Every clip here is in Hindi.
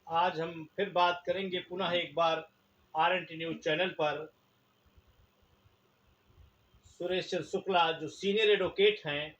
आज हम फिर बात करेंगे पुनः एक बार आरएनटी न्यूज चैनल पर। सुरेश चंद्र शुक्ला जो सीनियर एडवोकेट हैं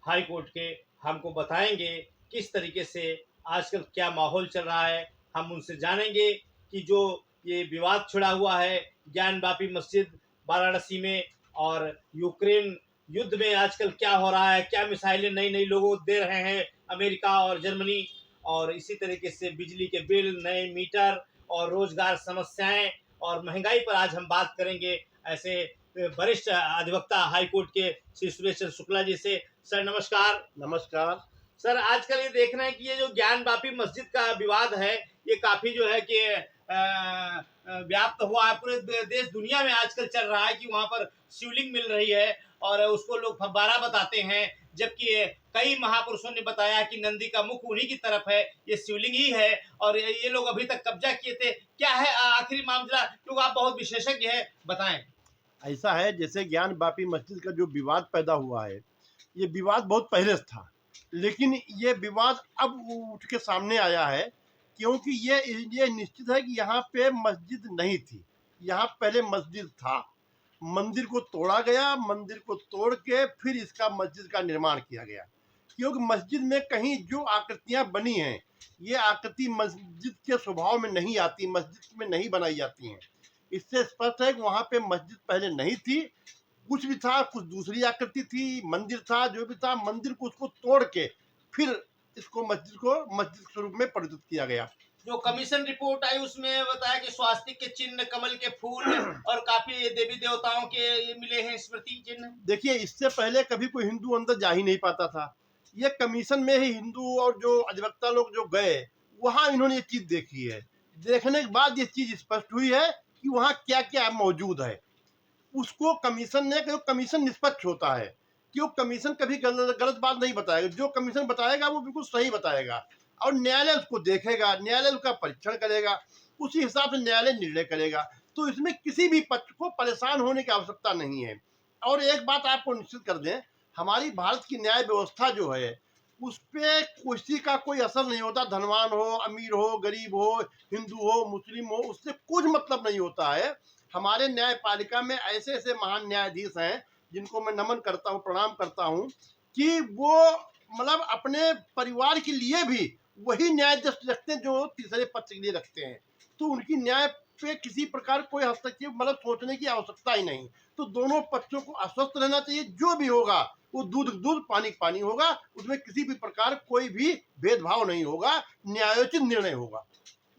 हाई कोर्ट के, हमको बताएंगे किस तरीके से आजकल क्या माहौल चल रहा है। हम उनसे जानेंगे कि जो ये विवाद छिड़ा हुआ है ज्ञान वापी मस्जिद वाराणसी में और यूक्रेन युद्ध में आजकल क्या हो रहा है, क्या मिसाइलें नई नई लोगों को दे रहे हैं अमेरिका और जर्मनी, और इसी तरीके से बिजली के बिल, नए मीटर और रोजगार समस्याएं और महंगाई पर आज हम बात करेंगे ऐसे वरिष्ठ अधिवक्ता हाई कोर्ट के श्री सुरेश चंद्र शुक्ला जी से। सर नमस्कार। नमस्कार। सर आजकल ये देख रहे हैं कि ये जो ज्ञान वापी मस्जिद का विवाद है ये काफी जो है कि व्याप्त हुआ है, पूरे देश दुनिया में आजकल चल रहा है कि वहां पर शिवलिंग मिल रही है और उसको लोग फव्वारा बताते हैं, जबकि कई महापुरुषों ने बताया कि नंदी का मुख उन्हीं की तरफ है, ये शिवलिंग ही है और ये लोग अभी तक कब्जा किए थे। क्या है आखिरी मामला, क्योंकि आप बहुत विशेषज्ञ है, बताएं। ऐसा है जैसे ज्ञान वापी मस्जिद का जो विवाद पैदा हुआ है, ये विवाद बहुत पहले से था, लेकिन ये विवाद अब उठ के सामने आया है क्योंकि ये निश्चित है कि यहाँ पे मस्जिद नहीं थी। यहाँ पहले मस्जिद था, मंदिर को तोड़ा गया, मंदिर को तोड़ के फिर इसका मस्जिद का निर्माण किया गया। क्योंकि मस्जिद में कहीं जो आकृतियाँ बनी हैं, ये आकृति मस्जिद के स्वभाव में नहीं आती, मस्जिद में नहीं बनाई जाती हैं। इससे स्पष्ट है कि वहाँ पे मस्जिद पहले नहीं थी, कुछ भी था, कुछ दूसरी आकृति थी, मंदिर था, जो भी था, मंदिर को उसको तोड़ के फिर इसको मस्जिद स्वरूप में परिवर्तित किया गया। जो कमीशन रिपोर्ट आई उसमें बताया कि स्वास्तिक के चिन्ह, कमल के फूल और काफी देवी देवताओं के ये मिले हैं स्मृति चिन्ह। देखिए, इससे पहले कभी कोई हिंदू अंदर जा ही नहीं पाता था। ये कमीशन में ही हिंदू और जो अधिवक्ता लोग जो गए, वहाँ इन्होंने ये चीज देखी है। देखने के बाद ये चीज स्पष्ट हुई है कि वहाँ क्या क्या मौजूद है। उसको कमीशन ने, कमीशन निष्पक्ष होता है, क्यों कमीशन कभी गलत बात नहीं बताएगा। जो कमीशन बताएगा वो बिल्कुल सही बताएगा और न्यायालय उसको देखेगा, न्यायालय उसका परीक्षण करेगा, उसी हिसाब से न्यायालय निर्णय करेगा। तो इसमें किसी भी पक्ष को परेशान होने की आवश्यकता नहीं है। और एक बात आपको निश्चित कर दें, हमारी भारत की न्याय व्यवस्था जो है उस पर किसी का कोई असर नहीं होता। धनवान हो, अमीर हो, गरीब हो, हिंदू हो, मुस्लिम हो, उससे कुछ मतलब नहीं होता है। हमारे न्यायपालिका में ऐसे ऐसे महान न्यायाधीश हैं जिनको मैं नमन करता हूँ, प्रणाम करता हूँ, कि वो मतलब अपने परिवार के लिए भी वही न्याय दृष्टि रखते हैं जो तीसरे पक्ष के लिए रखते हैं। तो उनकी न्याय पे किसी प्रकार कोई हस्तक्षेप मतलब सोचने की आवश्यकता ही नहीं। तो दोनों पक्षों को आश्वस्त रहना चाहिए, जो भी होगा वो दूध दूध पानी पानी होगा, उसमें किसी भी प्रकार कोई भी भेदभाव नहीं होगा, न्यायोचित निर्णय होगा।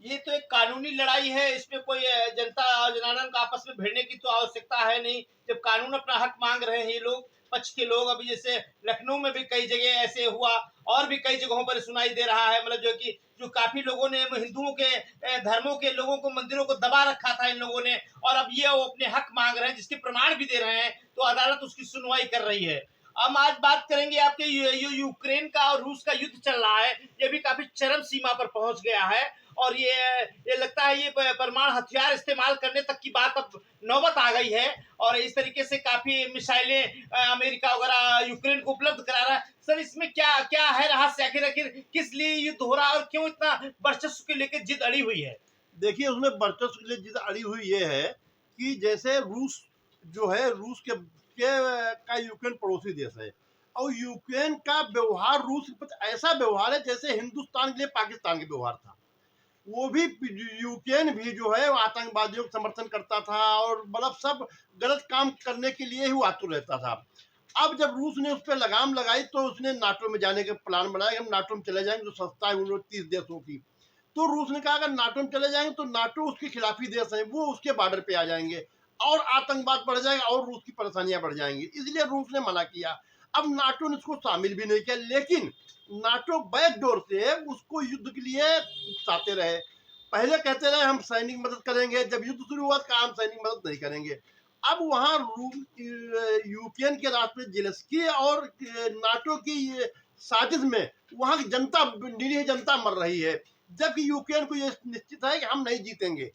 ये तो एक कानूनी लड़ाई है, इसमें कोई जनता और जनार्दन का आपस में भिड़ने की तो आवश्यकता है नहीं। जब कानून अपना हक मांग रहे हैं ये लोग, पक्ष के लोग, अभी जैसे लखनऊ में भी कई जगह ऐसे हुआ और भी कई जगहों पर सुनाई दे रहा है, मतलब जो कि जो काफी लोगों ने हिंदुओं के धर्मों के लोगों को, मंदिरों को दबा रखा था इन लोगों ने, और अब ये वो अपने हक मांग रहे हैं जिसके प्रमाण भी दे रहे हैं, तो अदालत उसकी सुनवाई कर रही है। हम आज बात करेंगे आपके यूक्रेन का और रूस का युद्ध चल रहा है, ये भी काफी चरम सीमा पर पहुंच गया है और ये लगता है ये परमाणु हथियार इस्तेमाल करने तक की बात अब नौबत आ गई है और इस तरीके से काफी मिसाइलें अमेरिका वगैरह यूक्रेन को उपलब्ध करा रहा है। सर इसमें क्या क्या है रहस्य, आखिर आखिर किस लिए युद्ध हो रहा है और क्यों इतना वर्चस्व के लेकर जिद अड़ी हुई है? देखिए, उसमें वर्चस्व के लिए जिद अड़ी हुई ये है कि जैसे रूस जो है, रूस के का यूक्रेन पड़ोसी देश है और यूक्रेन का व्यवहार रूस के प्रति ऐसा व्यवहार है जैसे हिंदुस्तान के लिए पाकिस्तान के व्यवहार था। वो भी, यूक्रेन भी जो है आतंकवादियों का समर्थन करता था और मतलब सब गलत काम करने के लिए ही वो आतुर रहता था। अब जब रूस ने उस पर लगाम लगाई तो उसने नाटो में जाने का प्लान बनाया, हम नाटो में चले जाएंगे, जो संस्था है 30 देशों की। तो रूस ने कहा अगर नाटो में चले जाएंगे तो नाटो उसके खिलाफी देश है, वो उसके बॉर्डर पे आ जाएंगे और आतंकवाद बढ़ जाएगा और रूस की परेशानियां बढ़ जाएंगी, इसलिए रूस ने मना किया। अब नाटो ने उसको शामिल भी नहीं किया, लेकिन नाटो बैकडोर से उसको युद्ध के लिए उकसाते रहे। पहले कहते रहे हम सैनिक मदद करेंगे, जब युद्ध शुरू हुआ तो हम सैनिक मदद नहीं करेंगे। अब वहां यूक्रेन के राष्ट्रपति जेलेंस्की और नाटो की साजिश में वहां की जनता, निरीह जनता मर रही है, जबकि यूक्रेन को ये निश्चित है कि हम नहीं जीतेंगे।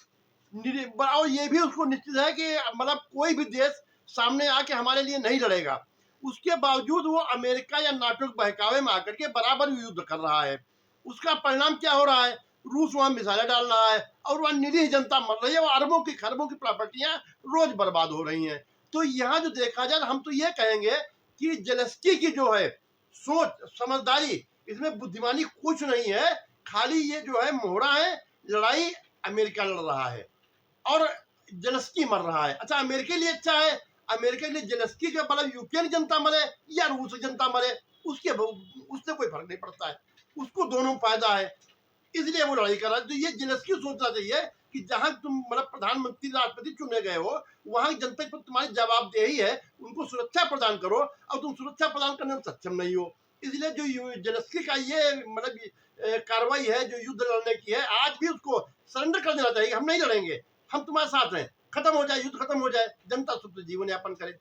और ये भी उसको निश्चित है कि मतलब कोई भी देश सामने आके हमारे लिए नहीं लड़ेगा। उसके बावजूद वो अमेरिका या नाटो के बहकावे में आकर के बराबर युद्ध कर रहा है। उसका परिणाम क्या हो रहा है? रूस वहां मिसाइलें डाल रहा है और वहां निरीह जनता मर रही है और अरबों की खरबों की प्रॉपर्टियां रोज बर्बाद हो रही हैं। तो यहाँ जो देखा जाए हम तो ये कहेंगे कि जेलेंस्की की जो है सोच समझदारी, इसमें बुद्धिमानी कुछ नहीं है, खाली ये जो है मोहरा है। लड़ाई अमेरिका लड़ रहा है और जेलेंस्की मर रहा है। अच्छा, अमेरिका के लिए अच्छा है, अमेरिका के लिए जेलेंस्की का मतलब यूक्रेन की जनता मरे या रूस की जनता मरे, उससे कोई फर्क नहीं पड़ता है, उसको दोनों में फायदा है, इसलिए वो लड़ाई कर रहा है। तो ये जेलेंस्की को सोचना चाहिए कि जहां तुम मतलब प्रधानमंत्री राष्ट्रपति चुने गए हो, वहां की जनता पर तुम्हारी जवाबदेही है, उनको सुरक्षा प्रदान करो और तुम सुरक्षा प्रदान करने में सक्षम नहीं हो। इसलिए जो जेलेंस्की का ये मतलब कार्रवाई है जो युद्ध लड़ने की है, आज भी उसको सरेंडर कर देना चाहिए। हम नहीं लड़ेंगे, हम तुम्हारे साथ हैं, खत्म हो जाए, युद्ध खत्म हो जाए, जनता सुख से जीवन यापन करे।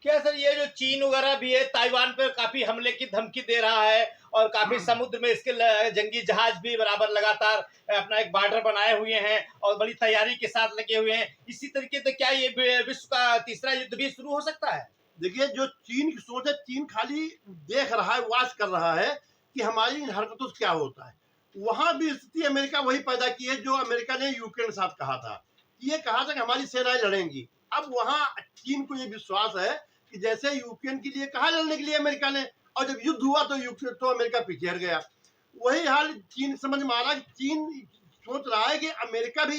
क्या सर ये जो चीन वगैरह भी है ताइवान पर काफी हमले की धमकी दे रहा है और काफी समुद्र में इसके जंगी जहाज भी बराबर लगातार अपना एक बॉर्डर बनाए हुए हैं और बड़ी तैयारी के साथ लगे हुए हैं, इसी तरीके से क्या ये विश्व का तीसरा युद्ध भी शुरू हो सकता है? देखिए, जो चीन की सोच है, चीन खाली देख रहा है, वाच कर रहा है कि हमारी इन हरकतों से क्या होता है। वहां भी स्थिति अमेरिका वही पैदा की है जो अमेरिका ने यूक्रेन के साथ कहा था। ये कहा था कि हमारी सेनाएं लड़ेंगी। अब वहां चीन को ये विश्वास है कि जैसे यूक्रेन के लिए कहा लड़ने के लिए अमेरिका ने, और जब युद्ध हुआ तो यूक्रेन तो अमेरिका पीछे हट गया। वही हाल चीन समझ में आ रहा है कि चीन सोच रहा है कि अमेरिका भी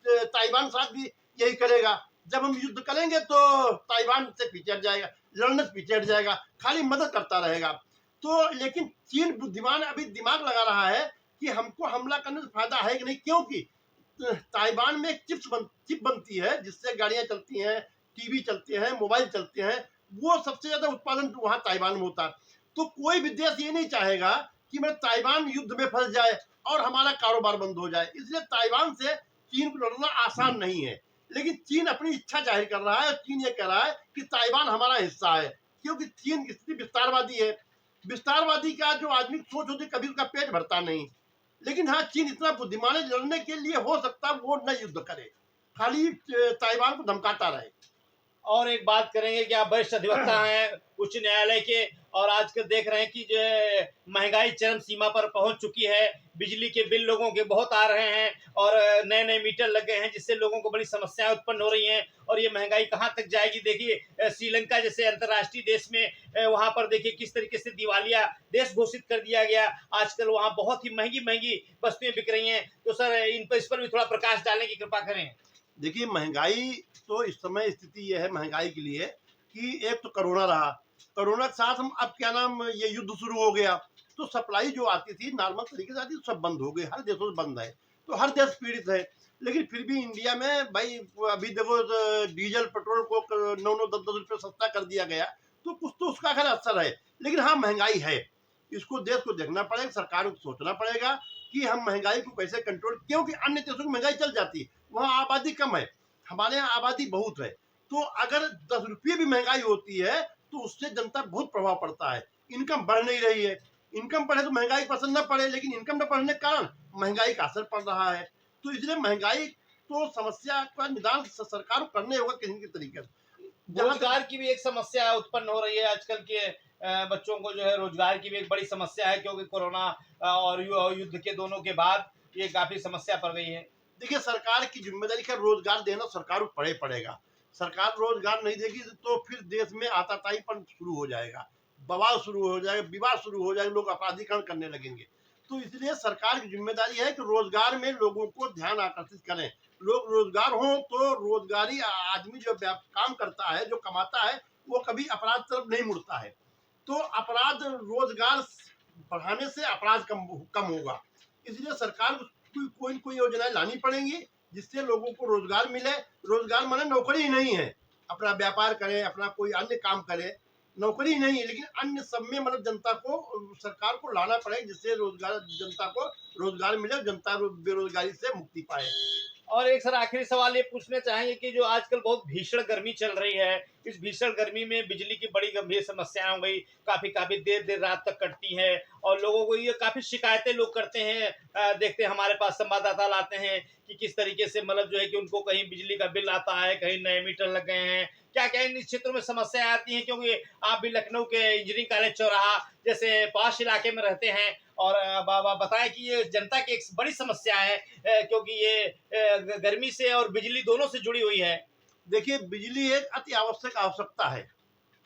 ताइवान साथ भी यही करेगा। जब हम युद्ध करेंगे तो ताइवान से पीछे हट जाएगा, लड़ने से पीछे हट जाएगा, खाली मदद करता रहेगा। तो लेकिन चीन बुद्धिमान अभी दिमाग लगा रहा है कि हमको हमला करने से फायदा है कि नहीं, क्योंकि ताइवान में एक चिप बनती है जिससे गाड़ियां चलती हैं, टीवी चलते हैं, मोबाइल चलते हैं, वो सबसे ज्यादा उत्पादन वहां ताइवान में होता है। तो कोई भी देश ये नहीं चाहेगा कि मेरा ताइवान युद्ध में फंस जाए और हमारा कारोबार बंद हो जाए। इसलिए ताइवान से चीन को लड़ना आसान नहीं है, लेकिन चीन अपनी इच्छा जाहिर कर रहा है। चीन ये कह रहा है कि ताइवान हमारा हिस्सा है, क्योंकि चीन की स्थिति विस्तारवादी है। विस्तारवादी का जो आदमी सोच होती कभी उसका पेट भरता नहीं। लेकिन हाँ, चीन इतना बुद्धिमान है, लड़ने के लिए हो सकता है वो न युद्ध करे, खाली ताइवान को धमकाता रहे। और एक बात करेंगे कि आप वरिष्ठ अधिवक्ता हैं उच्च न्यायालय के और आजकल देख रहे हैं कि जो महंगाई चरम सीमा पर पहुंच चुकी है, बिजली के बिल लोगों के बहुत आ रहे हैं और नए नए मीटर लग गए हैं जिससे लोगों को बड़ी समस्याएं उत्पन्न हो रही हैं और ये महंगाई कहां तक जाएगी। देखिए श्रीलंका जैसे अंतर्राष्ट्रीय देश में वहां पर देखिए किस तरीके से दिवालिया देश घोषित कर दिया गया। आजकल वहां बहुत ही महंगी महंगी वस्तुएं बिक रही हैं। तो सर इस पर भी थोड़ा प्रकाश डालने की कृपा करें। देखिए, महंगाई तो इस समय स्थिति यह है महंगाई के लिए कि एक तो कोरोना रहा, कोरोना के साथ हम अब क्या नाम ये युद्ध शुरू हो गया, तो सप्लाई जो आती थी नॉर्मल तरीके से आती, सब बंद हो गई, हर देशों से बंद है, तो हर देश पीड़ित है। लेकिन फिर भी इंडिया में भाई अभी देखो डीजल पेट्रोल को 9-9 10-10 रुपये सस्ता कर दिया गया, तो कुछ तो उसका खैर असर है। लेकिन हाँ, महंगाई है, इसको देश को देखना पड़ेगा, सरकार को सोचना पड़ेगा कि हम महंगाई को कैसे कंट्रोल, क्योंकि अन्य देशों की महंगाई चल जाती है, वहाँ आबादी कम है, हमारे यहाँ आबादी बहुत है। तो अगर 10 रुपये भी महंगाई होती है तो उससे जनता बहुत प्रभाव पड़ता है। इनकम बढ़ नहीं रही है, इनकम बढ़े तो महंगाई पसंद न पड़े, लेकिन इनकम न बढ़ने के कारण महंगाई का असर पड़ रहा है। तो इसलिए महंगाई तो समस्या का निदान सरकार को करने होगा किसी के तरीके से। रोजगार की भी एक समस्या उत्पन्न हो रही है आजकल के बच्चों को जो है रोजगार की भी एक बड़ी समस्या है क्योंकि कोरोना और युद्ध के दोनों के बाद ये काफी समस्या पड़ गई है। देखिए, सरकार की जिम्मेदारी का रोजगार देना सरकार को पड़ेगा। सरकार रोजगार नहीं देगी तो फिर देश में आताताईपन शुरू हो जाएगा, बवाल शुरू हो जाएगा, विवाद शुरू हो जाएगा, लोग अपराधीकरण करने लगेंगे। तो इसलिए सरकार की जिम्मेदारी है कि रोजगार में लोगों को ध्यान आकर्षित करें। लोग रोजगार हो तो रोजगारी आदमी जो काम करता है, जो कमाता है, वो कभी अपराध तरफ नहीं मुड़ता है। तो अपराध रोजगार बढ़ाने से अपराध कम होगा। इसलिए सरकार को कोई न कोई योजनाएं लानी पड़ेंगी जिससे लोगों को रोजगार मिले। रोजगार माने नौकरी ही नहीं है, अपना व्यापार करें, अपना कोई अन्य काम करें, नौकरी ही नहीं है, लेकिन अन्य सब में मतलब जनता को सरकार को लाना पड़ेगा जिससे रोजगार जनता को रोजगार मिले, जनता बेरोजगारी से मुक्ति पाए। और एक सर आखिरी सवाल ये पूछना चाहेंगे कि जो आजकल बहुत भीषण गर्मी चल रही है, इस भीषण गर्मी में बिजली की बड़ी गंभीर समस्याएं हो गई, काफी काफी देर देर रात तक कटती है और लोगों को ये काफी शिकायतें लोग करते हैं। देखते हैं हमारे पास संवाददाता लाते हैं कि किस तरीके से मतलब जो है कि उनको कहीं बिजली का बिल आता है, कहीं नए मीटर लग गए हैं, क्या क्या इन क्षेत्रों में समस्याएं आती हैं। क्योंकि आप भी लखनऊ के इंजीनियरिंग कॉलेज चौराहा जैसे पास इलाके में रहते हैं और बताएं कि ये जनता की एक बड़ी समस्या है, क्योंकि ये गर्मी से और बिजली दोनों से जुड़ी हुई है। देखिए, बिजली एक अति आवश्यक आवश्यकता है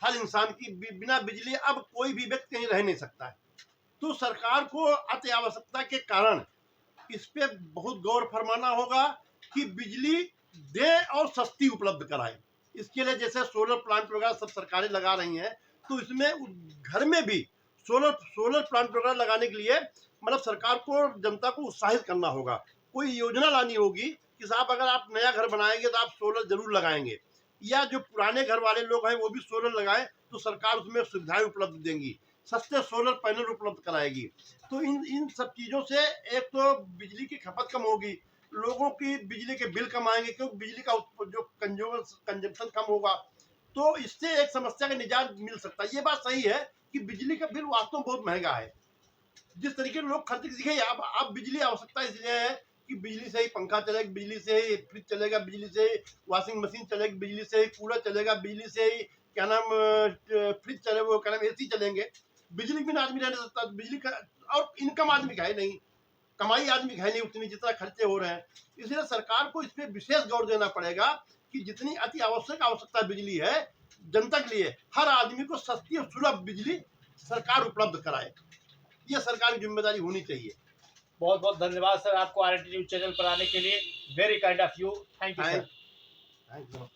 हर इंसान की। बिना बिजली अब कोई भी व्यक्ति कहीं रह नहीं सकता है। तो सरकार को अति आवश्यकता के कारण इस पे बहुत गौर फरमाना होगा कि बिजली दे और सस्ती उपलब्ध कराए। इसके लिए जैसे सोलर प्लांट वगैरह सब सरकारें लगा रही हैं, तो इसमें घर में भी सोलर प्लांट वगैरह लगाने के लिए मतलब सरकार को जनता को उत्साहित करना होगा। कोई योजना लानी होगी कि साहब अगर आप नया घर बनाएंगे तो आप सोलर जरूर लगाएंगे, या जो पुराने घर वाले लोग हैं वो भी सोलर लगाएं, तो सरकार उसमें सुविधाएं उपलब्ध देंगी, सस्ते सोलर पैनल उपलब्ध कराएगी। तो इन सब चीज़ों से एक तो बिजली की खपत कम होगी, लोगों की बिजली के बिल कम आएंगे, क्योंकि बिजली का जो कंजम्पशन कम होगा। तो इससे एक समस्या का निजात मिल सकता है। ये बात सही है कि बिजली का बिल वास्तव में बहुत महंगा है। जिस तरीके से लोग खर्च दिखे, अब बिजली आवश्यकता इसलिए है कि बिजली से ही पंखा चलेगा, बिजली से ही फ्रिज चलेगा, बिजली से ही वॉशिंग मशीन चलेगी, बिजली से ही कूलर चलेगा, बिजली से ही क्या नाम फ्रिज चले, वो क्या नाम एसी चलेंगे। बिजली के बिना आदमी रह नहीं सकता। बिजली का और इनकम आदमी का है नहीं, कमाई आदमी का है नहीं उतनी जितना खर्चे हो रहे हैं। इसलिए सरकार को इस पर विशेष गौर देना पड़ेगा कि जितनी अति आवश्यकता बिजली है जनता के लिए, हर आदमी को सस्ती और सुलभ बिजली सरकार उपलब्ध कराए। ये सरकार की जिम्मेदारी होनी चाहिए। बहुत बहुत धन्यवाद सर आपको RNT न्यूज चैनल पर आने के लिए। Very kind of you. Thank you sir. Thank you.